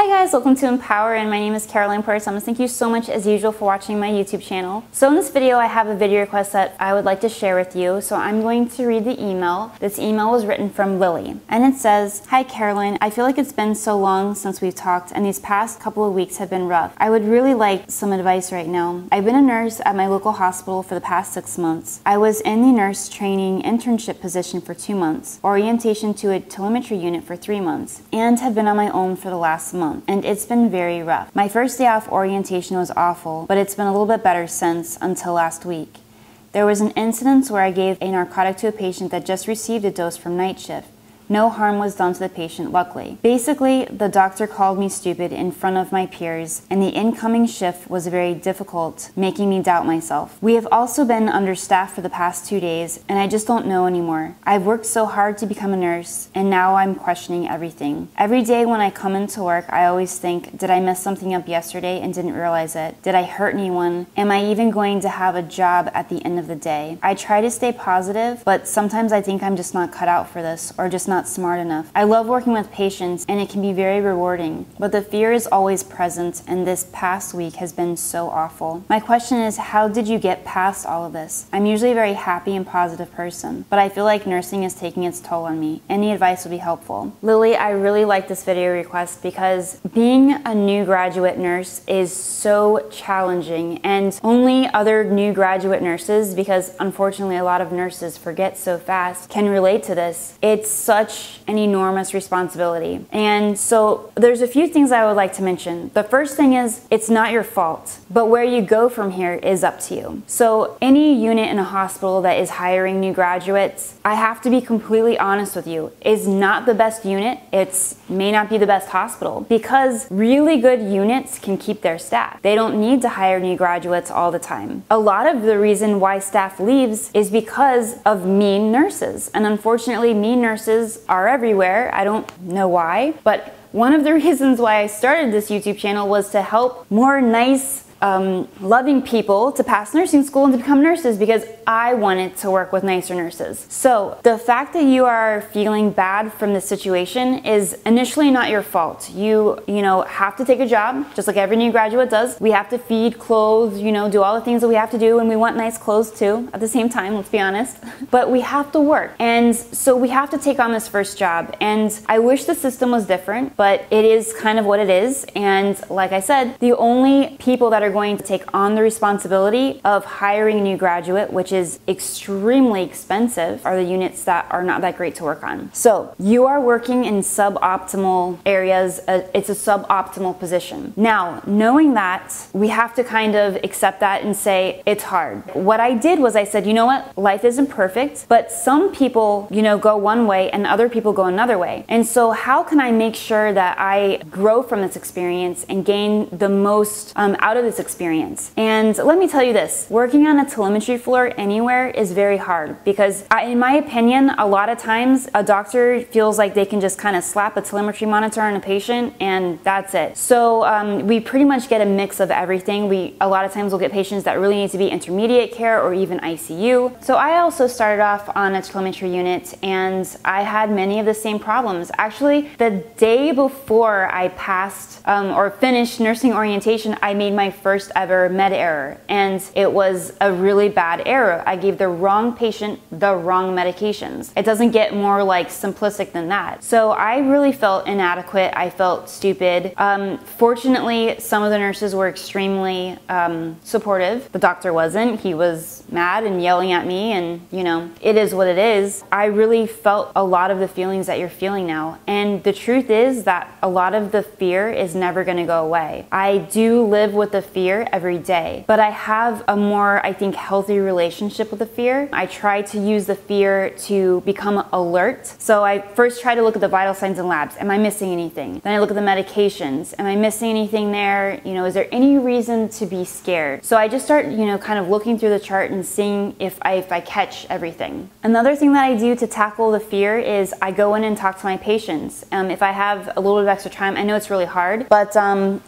Hi guys, welcome to EmpoweRN. My name is Caroline Porter-Summers. Thank you so much as usual for watching my YouTube channel. So in this video I have a video request that I would like to share with you. So I'm going to read the email. This email was written from Lily. And it says, "Hi Caroline, I feel like it's been so long since we've talked and these past couple of weeks have been rough. I would really like some advice right now. I've been a nurse at my local hospital for the past 6 months. I was in the nurse training internship position for 2 months, orientation to a telemetry unit for 3 months, and have been on my own for the last month. And it's been very rough. My first day off orientation was awful, but it's been a little bit better since until last week. There was an incident where I gave a narcotic to a patient that just received a dose from night shift. No harm was done to the patient, luckily. Basically, the doctor called me stupid in front of my peers, and the incoming shift was very difficult, making me doubt myself. We have also been understaffed for the past 2 days, and I just don't know anymore. I've worked so hard to become a nurse, and now I'm questioning everything. Every day when I come into work, I always think, did I mess something up yesterday and didn't realize it? Did I hurt anyone? Am I even going to have a job at the end of the day? I try to stay positive, but sometimes I think I'm just not cut out for this, or just not smart enough. I love working with patients and it can be very rewarding, but the fear is always present, and this past week has been so awful. My question is, how did you get past all of this? I'm usually a very happy and positive person, but I feel like nursing is taking its toll on me. Any advice would be helpful." Lily, I really like this video request because being a new graduate nurse is so challenging, and only other new graduate nurses, because unfortunately a lot of nurses forget so fast, can relate to this. It's such an enormous responsibility. And so there's a few things I would like to mention. The first thing is, it's not your fault, but where you go from here is up to you. So any unit in a hospital that is hiring new graduates, I have to be completely honest with you, is not the best unit. It may not be the best hospital, because really good units can keep their staff. They don't need to hire new graduates all the time. A lot of the reason why staff leaves is because of mean nurses. And unfortunately, mean nurses are everywhere. I don't know why, but one of the reasons why I started this YouTube channel was to help more nice, loving people to pass nursing school and to become nurses, because I wanted to work with nicer nurses. So the fact that you are feeling bad from this situation is initially not your fault. You have to take a job, just like every new graduate does. We have to feed, clothe, do all the things that we have to do, and we want nice clothes too at the same time, let's be honest. But we have to work, and so we have to take on this first job. And I wish the system was different, but it is kind of what it is. And like I said, the only people that are going to take on the responsibility of hiring a new graduate, which is extremely expensive, are the units that are not that great to work on. So you are working in suboptimal areas. It's a suboptimal position. Now, knowing that, we have to kind of accept that and say it's hard. What I did was I said, you know what? Life isn't perfect, but some people, go one way and other people go another way. And so how can I make sure that I grow from this experience and gain the most out of this experience? And let me tell you this, working on a telemetry floor anywhere is very hard, because in my opinion, a lot of times a doctor feels like they can just kind of slap a telemetry monitor on a patient and that's it. So we pretty much get a mix of everything. A lot of times we'll get patients that really need to be intermediate care or even ICU. So I also started off on a telemetry unit, and I had many of the same problems. Actually, the day before I passed or finished nursing orientation, I made my first ever med error, and it was a really bad error. I gave the wrong patient the wrong medications. It doesn't get more like simplistic than that. So I really felt inadequate. I felt stupid. Fortunately, some of the nurses were extremely supportive. The doctor wasn't. He was mad and yelling at me, and it is what it is. I really felt a lot of the feelings that you're feeling now, and the truth is that a lot of the fear is never going to go away. I do live with the fear every day, but I have a more, I think, healthy relationship with the fear. I try to use the fear to become alert. So I first try to look at the vital signs and labs. Am I missing anything? Then I look at the medications. Am I missing anything there? Is there any reason to be scared? So I just start, kind of looking through the chart and seeing if I catch everything. Another thing that I do to tackle the fear is I go in and talk to my patients. If I have a little bit of extra time, I know it's really hard, but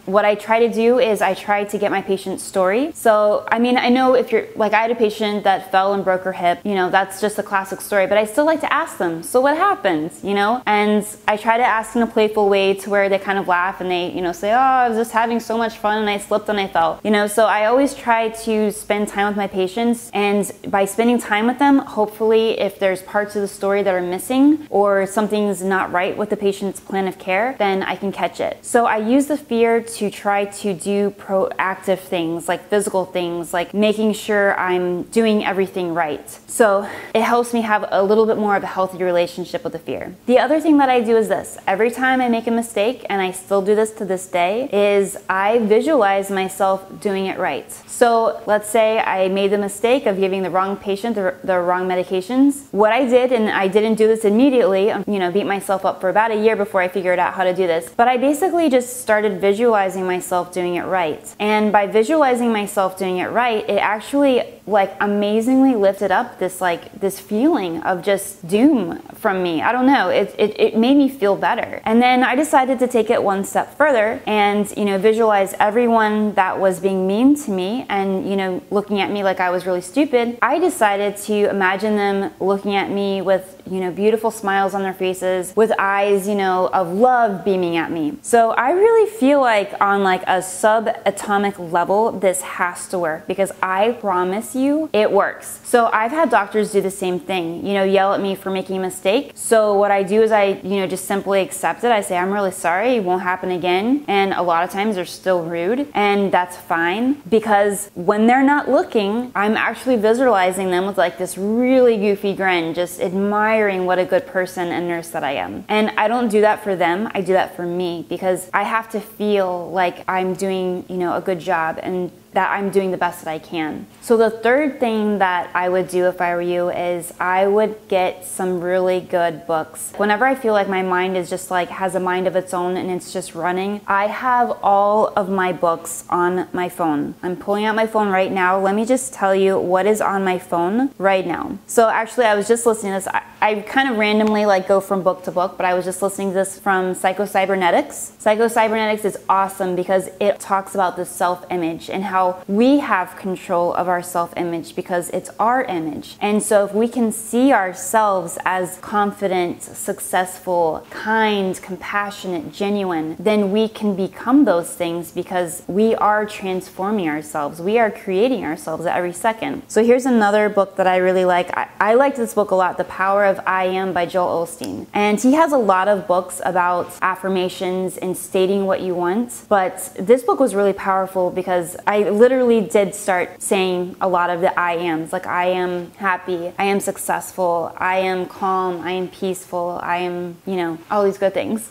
what I try to do is I try to get my patient's story. So, I mean, I know if you're, like I had a patient that fell and broke her hip, you know, that's just a classic story, but I still like to ask them, so what happened, you know? And I try to ask in a playful way to where they kind of laugh and they, you know, say, oh, I was just having so much fun and I slipped and I fell, you know? So I always try to spend time with my patients, and by spending time with them, hopefully if there's parts of the story that are missing or something's not right with the patient's plan of care, then I can catch it. So I use the fear to try to do proactive things, like physical things, like making sure I'm doing everything right. So it helps me have a little bit more of a healthy relationship with the fear. The other thing that I do is this. Every time I make a mistake, and I still do this to this day, is I visualize myself doing it right. So let's say I made the mistake of giving the wrong patient the wrong medications. What I did, and I didn't do this immediately, you know, beat myself up for about a year before I figured out how to do this, but I basically just started visualizing myself doing it right. And by visualizing myself doing it right, it actually like amazingly lifted up this feeling of just doom from me. I don't know, it made me feel better. And then I decided to take it one step further and, you know, visualize everyone that was being mean to me and, you know, looking at me like I was really stupid. I decided to imagine them looking at me with, you know, beautiful smiles on their faces, with eyes, you know, of love beaming at me. So I really feel like on like a subatomic level, this has to work, because I promise you it works. So I've had doctors do the same thing, you know, yell at me for making a mistake. So what I do is I, you know, just simply accept it. I say, I'm really sorry, it won't happen again. And a lot of times they're still rude, and that's fine, because when they're not looking, I'm actually visualizing them with like this really goofy grin, just admiring what a good person and nurse that I am. And I don't do that for them, I do that for me, because I have to feel like I'm doing, you know, a good job and that I'm doing the best that I can. So the third thing that I would do if I were you is I would get some really good books. Whenever I feel like my mind is just like has a mind of its own and it's just running, I have all of my books on my phone. I'm pulling out my phone right now. Let me just tell you what is on my phone right now. So actually I was just listening to this. I kind of randomly like go from book to book, but I was just listening to this from Psycho-Cybernetics. Psycho-Cybernetics is awesome because it talks about the self-image and how we have control of our self-image because it's our image. And so if we can see ourselves as confident, successful, kind, compassionate, genuine, then we can become those things because we are transforming ourselves. We are creating ourselves at every second. So here's another book that I really like. I liked this book a lot, The Power of I Am by Joel Osteen. And he has a lot of books about affirmations and stating what you want. But this book was really powerful because I literally did start saying a lot of the I ams. Like I am happy, I am successful, I am calm, I am peaceful, I am, you know, all these good things.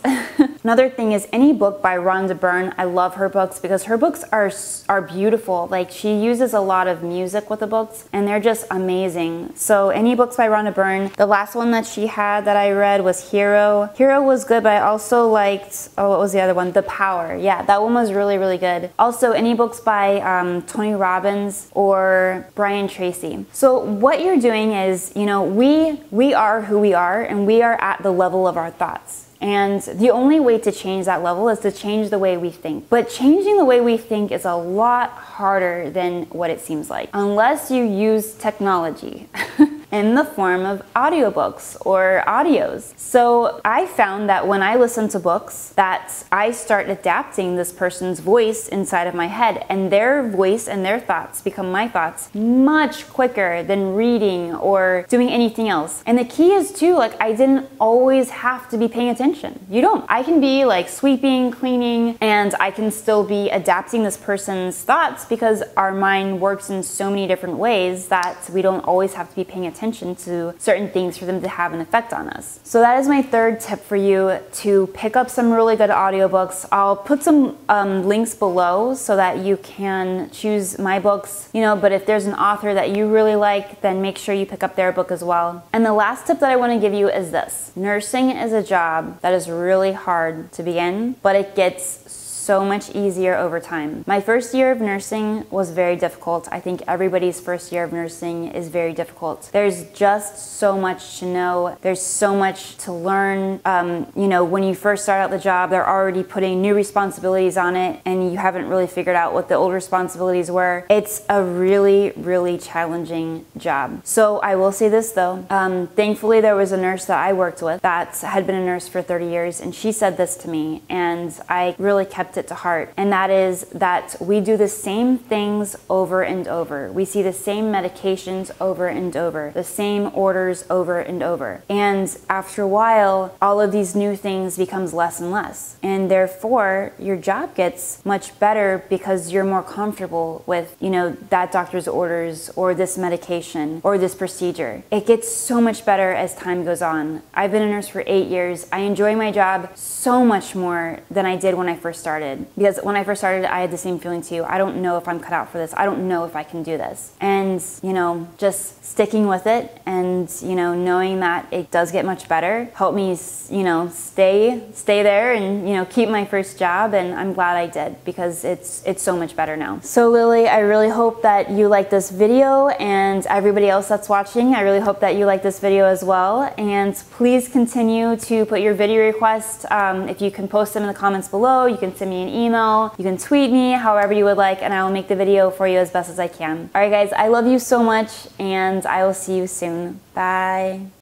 Another thing is any book by Rhonda Byrne. I love her books because her books are beautiful. Like she uses a lot of music with the books and they're just amazing. So any books by Rhonda Byrne. The last one that she had that I read was Hero. Hero was good, but I also liked, oh, what was the other one? The Power. Yeah, that one was really, really good. Also, any books by Tony Robbins or Brian Tracey. So what you're doing is, you know, we are who we are and we are at the level of our thoughts. And the only way to change that level is to change the way we think. But changing the way we think is a lot harder than what it seems like, unless you use technology. In the form of audiobooks or audios. So I found that when I listen to books that I start adapting this person's voice inside of my head, and their voice and their thoughts become my thoughts much quicker than reading or doing anything else. And the key is too, like I didn't always have to be paying attention. You don't. I can be like sweeping, cleaning, and I can still be adapting this person's thoughts because our mind works in so many different ways that we don't always have to be paying attention to certain things for them to have an effect on us. So that is my third tip for you, to pick up some really good audiobooks. I'll put some links below so that you can choose my books, you know, but if there's an author that you really like, then make sure you pick up their book as well. And the last tip that I want to give you is this. Nursing is a job that is really hard to begin, but it gets so much easier over time. My first year of nursing was very difficult. I think everybody's first year of nursing is very difficult. There's just so much to know. There's so much to learn. You know, when you first start out the job, they're already putting new responsibilities on it and you haven't really figured out what the old responsibilities were. It's a really, really challenging job. So I will say this though, thankfully there was a nurse that I worked with that had been a nurse for 30 years and she said this to me and I really kept it to heart. And that is that we do the same things over and over. We see the same medications over and over, the same orders over and over. And after a while, all of these new things becomes less and less. And therefore, your job gets much better because you're more comfortable with, you know, that doctor's orders or this medication or this procedure. It gets so much better as time goes on. I've been a nurse for 8 years. I enjoy my job so much more than I did when I first started. Because when I first started, I had the same feeling too. I don't know if I'm cut out for this. I don't know if I can do this. And, you know, just sticking with it and, you know, knowing that it does get much better helped me, you know, stay there and, you know, keep my first job. And I'm glad I did because it's so much better now. So Lily, I really hope that you like this video, and everybody else that's watching, I really hope that you like this video as well. And please continue to put your video requests. If you can post them in the comments below, you can send me an email, you can tweet me, however you would like, and I will make the video for you as best as I can. All right guys, I love you so much and I will see you soon. Bye.